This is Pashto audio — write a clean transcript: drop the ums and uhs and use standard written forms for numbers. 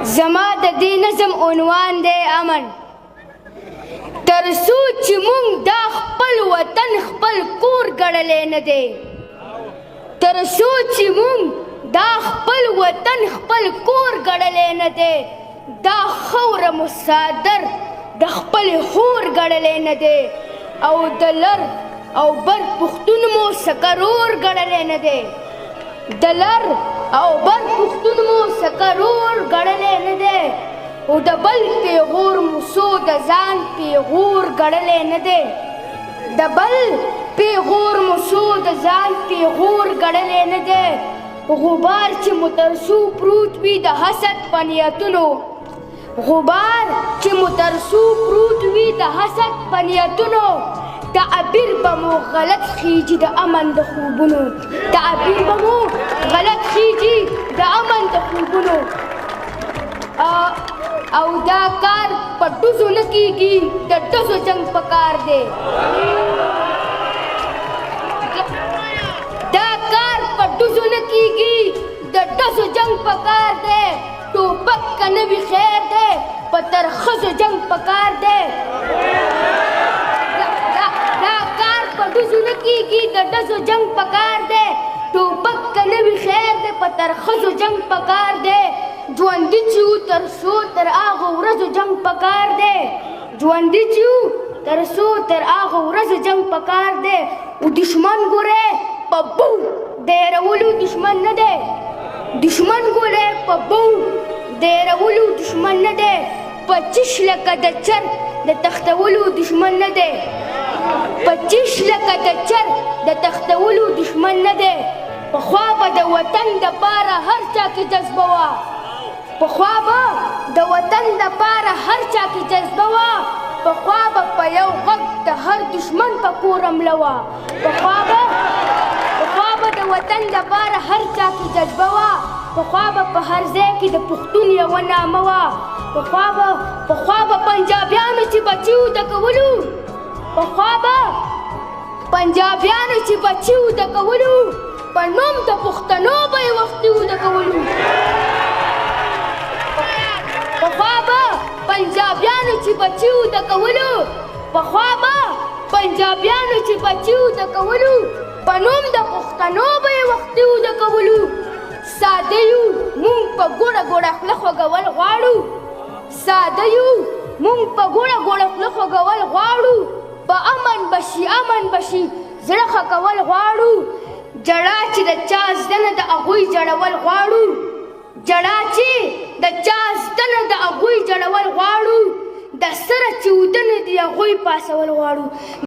زما د دې نظم عنوان دی امن. تر څو چې موږ دا خپل وطن خپل کور ګڼلی نه دی، تر څو چې موږ دا خپل وطن خپل کور ګڼلی نه دی، دا خاوره مو څادر د خپلې خور ګڼلی نه دی، او د لر او بر پښتون مو سکرور ګڼلی نه دی، د لر او بر پښتون مو سکرور ګڼلی نه دی، او د بل پیغور مو څو د ځان پیغور ګڼلی نه دی، د بل پیغور مو څو د ځان پیغور ګڼلی نه دی. غبار چې مو تر څو پروت وي د حسد په نیتونو، غبار چې مو تر څو پروت وي د حسد په نیتونو، تعبیر به مو غلط خیجي د امن د خوبونو، تعبیر به مو غلط خیجي د امن د خوبونو. او دا کار په ډزو نه کیږي، د ډزو جنګ پکار دی. دا کار په ډزو نه کیږي، د ډزو جنګ پکار دی. ټوپک که نه وي خیر دی، په ترخزو جنګ پکار دی. دا کار په ډزو نه کیږي، د ډزو جنګ پکار دی. ټوپک که نه وي خیر دی، په ترخزو جنګ پکار دی. ژوندي چې یو تر څو تر هغو ورځو جنګ پکار دی، ژوندي چې یو تر څو تر هغو ورځو جنګ پکار دی. او دشمن ګورې په بو د هېرولو دشمن نه دی، دشمن ګورې په بو د هېرولو دشمن نه دی، په چش لکه د چر د تختولو دشمن نه دی، په چش لکه د چر د تختولو دشمن نه دی. پخوا به د وطن دپاره هر چا کې جذبه وه، پخوا به د وطن دپاره هر چا کې جذبه وه، پخوا به په یو غږ د هر دشمن په کور حمله وه، پخوا به د وطن دپاره هر چا کې جذبه وه، پخوا به په هر ځای کې د پښتون یوه نامه وه، پخوا به پنجابیانو چې بچي وو د کولو، پخوا به پنجابیانو چې بچي وو د کولو، په نوم د پښتنو به یې وختي وو د کولو. پخوا به پنجابیانو چې بچي وو د کولو، پخوا به پنجابیانو چې بچي وو د کولو، په نوم د پښتنو به یې وختي وو د کولو. ساده یو موږ په ګوړه ګوړه خوله خوږول غواړو، ساده یو موږ په ګوړه ګوړه خوله خوږول غواړو، په امن بشي امن بشي زړه ښه کول غواړو. جړا چې د چا زده نه د هغوی جړول غواړو، جړا چې د چا زده نه د هغوی جړول غواړو، د سره چې اوده نه د هغوی پاسول غواړو.